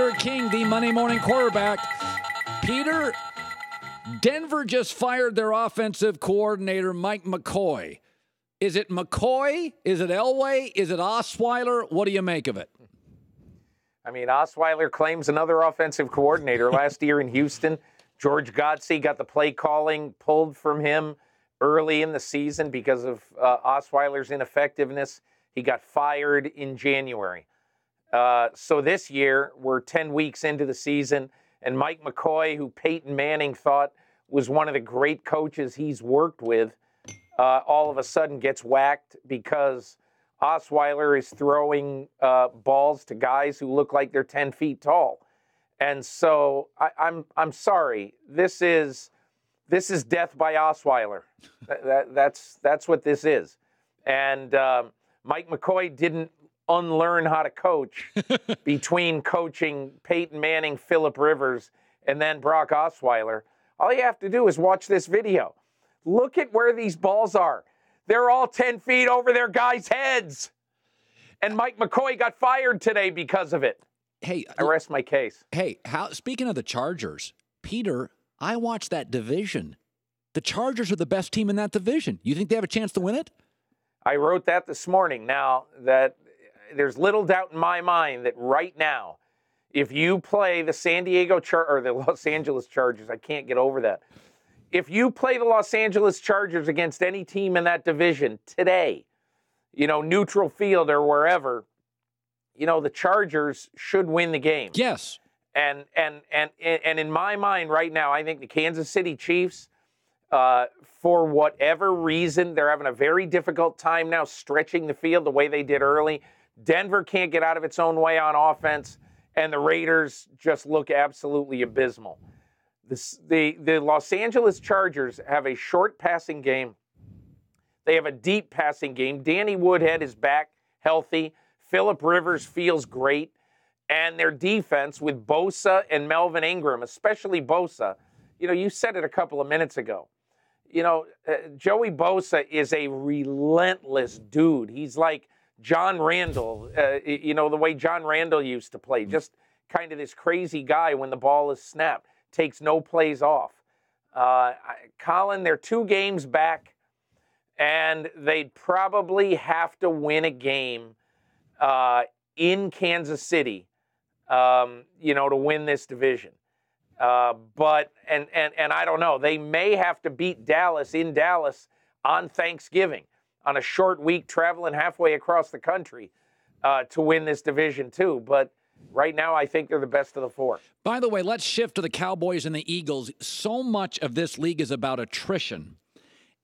Peter King, the Monday morning quarterback. Peter, Denver just fired their offensive coordinator, Mike McCoy. Is it McCoy? Is it Elway? Is it Osweiler? What do you make of it? I mean, Osweiler claims another offensive coordinator. Last year in Houston, George Godsey got the play calling pulled from him early in the season because of Osweiler's ineffectiveness. He got fired in January. So this year, we're 10 weeks into the season, and Mike McCoy, who Peyton Manning thought was one of the great coaches he's worked with, all of a sudden gets whacked because Osweiler is throwing balls to guys who look like they're 10 feet tall. And so I'm sorry. This is death by Osweiler. That's what this is. And Mike McCoy didn't unlearn how to coach between coaching Peyton Manning, Phillip Rivers, and then Brock Osweiler. All you have to do is watch this video. Look at where these balls are. They're all 10 feet over their guys' heads. And Mike McCoy got fired today because of it. Hey, I rest my case. Hey, speaking of the Chargers, Peter, I watched that division. The Chargers are the best team in that division. You think they have a chance to win it? I wrote that this morning. Now, that there's little doubt in my mind that right now, if you play the the Los Angeles Chargers, I can't get over that. If you play the Los Angeles Chargers against any team in that division today, neutral field or wherever, the Chargers should win the game. Yes. And in my mind right now, I think the Kansas City Chiefs, for whatever reason, they're having a very difficult time now stretching the field the way they did early. Denver can't get out of its own way on offense, and the Raiders just look absolutely abysmal. The Los Angeles Chargers have a short passing game. They have a deep passing game. Danny Woodhead is back healthy. Phillip Rivers feels great. And their defense with Bosa and Melvin Ingram, especially Bosa, you said it a couple of minutes ago. Joey Bosa is a relentless dude. He's like John Randall, the way John Randall used to play. Just kind of this crazy guy when the ball is snapped. Takes no plays off. Colin, they're 2 games back, and they'd probably have to win a game in Kansas City, to win this division. But I don't know. They may have to beat Dallas in Dallas on Thanksgiving on a short week traveling halfway across the country to win this division too. But right now, I think they're the best of the 4. By the way, let's shift to the Cowboys and the Eagles. So much of this league is about attrition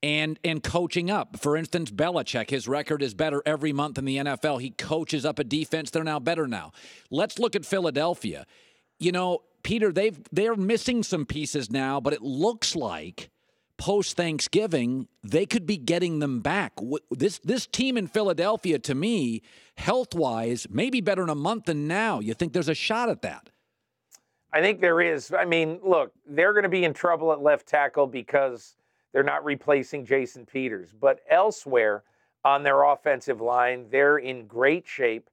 and coaching up. For instance, Belichick, his record is better every month in the NFL. He coaches up a defense. They're now better now. Let's look at Philadelphia. Peter, they're missing some pieces now, but it looks like post-Thanksgiving, they could be getting them back. This team in Philadelphia, to me, health-wise, may be better in a month than now. You think there's a shot at that? I think there is. I mean, look, they're going to be in trouble at left tackle because they're not replacing Jason Peters. But elsewhere on their offensive line, they're in great shape.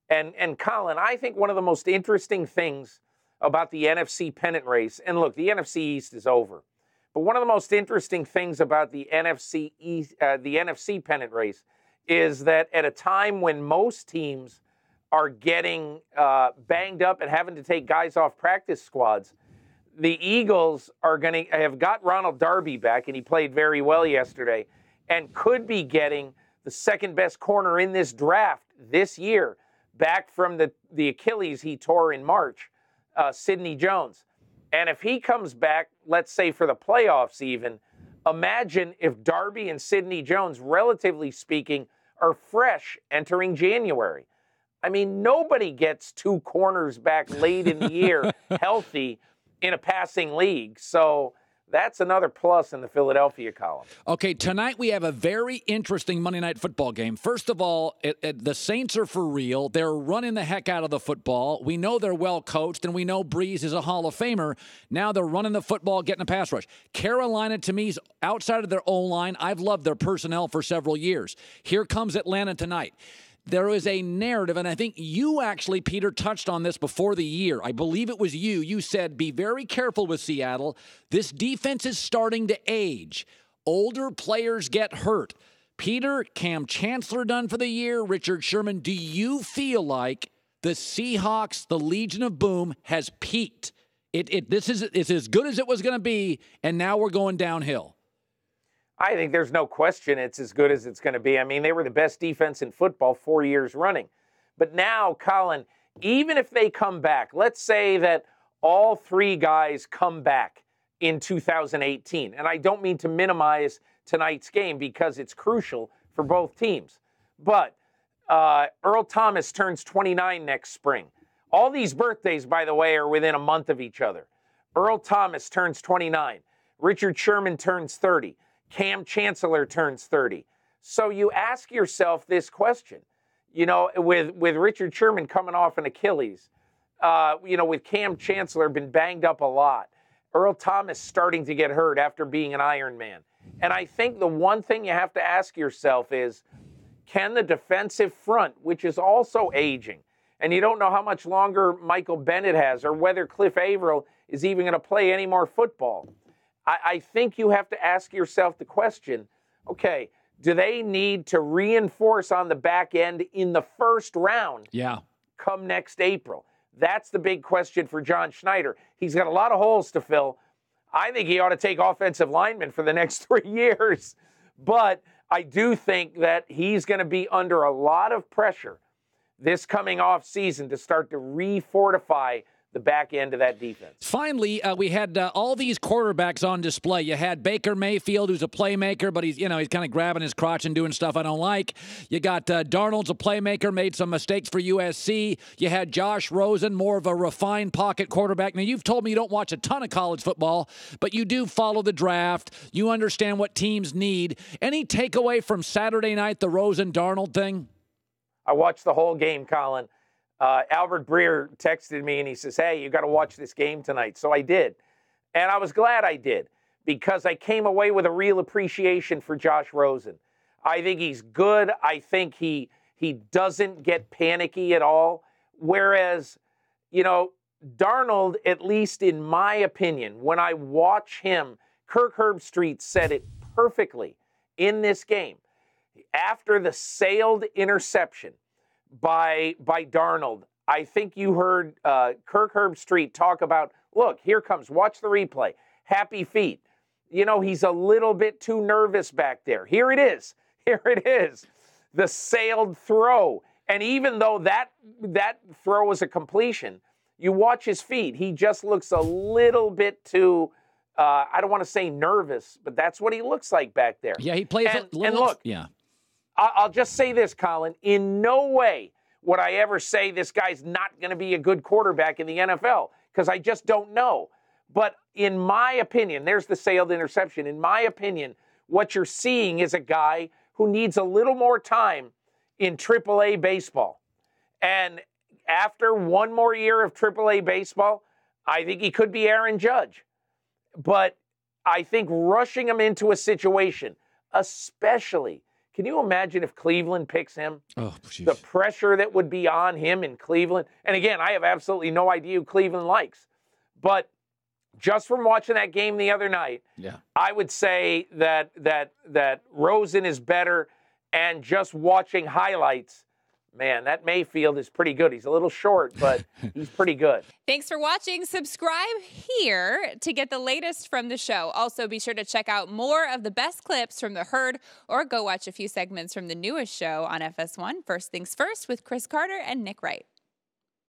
And Colin, I think one of the most interesting things about the NFC pennant race, and look, the NFC East is over. But one of the most interesting things about the NFC East, the NFC pennant race, is that at a time when most teams are getting banged up and having to take guys off practice squads, the Eagles have got Ronald Darby back, and he played very well yesterday, and could be getting the second best corner in this draft this year, back from the Achilles he tore in March, Sidney Jones. And if he comes back, let's say for the playoffs even, imagine if Darby and Sidney Jones, relatively speaking, are fresh entering January. I mean, nobody gets 2 corners back late in the year healthy in a passing league. So that's another plus in the Philadelphia column. Okay, tonight we have a very interesting Monday Night Football game. First of all, the Saints are for real. They're running the heck out of the football. We know they're well coached, and we know Breeze is a Hall of Famer. Now they're running the football, getting a pass rush. Carolina, to me, is outside of their O-line. I've loved their personnel for several years. Here comes Atlanta tonight. there is a narrative, and I think you actually, Peter, touched on this before the year. I believe it was you. You said, be very careful with Seattle. This defense is starting to age. Older players get hurt. Peter, Cam Chancellor done for the year. Richard Sherman, do you feel like the Seahawks, the Legion of Boom, has peaked? This is as good as it was going to be, and now we're going downhill. I think there's no question it's as good as it's going to be. I mean, they were the best defense in football 4 years running. But now, Colin, even if they come back, let's say that all three guys come back in 2018. And I don't mean to minimize tonight's game because it's crucial for both teams. But Earl Thomas turns 29 next spring. All these birthdays, by the way, are within a month of each other. Earl Thomas turns 29. Richard Sherman turns 30. Cam Chancellor turns 30. So you ask yourself this question, with Richard Sherman coming off an Achilles, with Cam Chancellor been banged up a lot, Earl Thomas starting to get hurt after being an Iron Man. And I think the one thing you have to ask yourself is, can the defensive front, which is also aging, and you don't know how much longer Michael Bennett has or whether Cliff Averill is even going to play any more football, I think you have to ask yourself the question, okay, do they need to reinforce on the back end in the first round come next April? That's the big question for John Schneider. He's got a lot of holes to fill. I think he ought to take offensive linemen for the next 3 years. But I do think that he's going to be under a lot of pressure this coming off season to start to refortify the back end of that defense. Finally, we had all these quarterbacks on display. You had Baker Mayfield, who's a playmaker, but he's kind of grabbing his crotch and doing stuff I don't like. You got Darnold's a playmaker, made some mistakes for USC. You had Josh Rosen, more of a refined pocket quarterback. Now, you've told me you don't watch a ton of college football, but you do follow the draft. You understand what teams need. Any takeaway from Saturday night, the Rosen-Darnold thing? I watched the whole game, Colin. Albert Breer texted me and he says, hey, you got to watch this game tonight. So I did. And I was glad I did because I came away with a real appreciation for Josh Rosen. I think he's good. I think he doesn't get panicky at all. Whereas, Darnold, at least in my opinion, when I watch him, Kirk Herbstreit said it perfectly in this game. After the sailed interception by Darnold, I think you heard Kirk Herbstreit talk about, look, here comes, watch the replay, happy feet. He's a little bit too nervous back there. Here it is, the sailed throw. And even though that throw was a completion, you watch his feet, he just looks a little bit too, I don't want to say nervous, but that's what he looks like back there. Yeah, he plays and look, I'll just say this, Colin. In no way would I ever say this guy's not going to be a good quarterback in the NFL because I just don't know. But in my opinion, there's the sailed interception. In my opinion, what you're seeing is a guy who needs a little more time in AAA baseball. And after one more year of AAA baseball, I think he could be Aaron Judge. But I think rushing him into a situation, especially, can you imagine if Cleveland picks him? Oh, geez. The pressure that would be on him in Cleveland. And again, I have absolutely no idea who Cleveland likes. But just from watching that game the other night, I would say that Rosen is better. And just watching highlights, man, that Mayfield is pretty good. He's a little short, but he's pretty good. Thanks for watching. Subscribe here to get the latest from the show. Also, be sure to check out more of the best clips from The Herd or go watch a few segments from the newest show on FS1, First Things First, with Chris Carter and Nick Wright.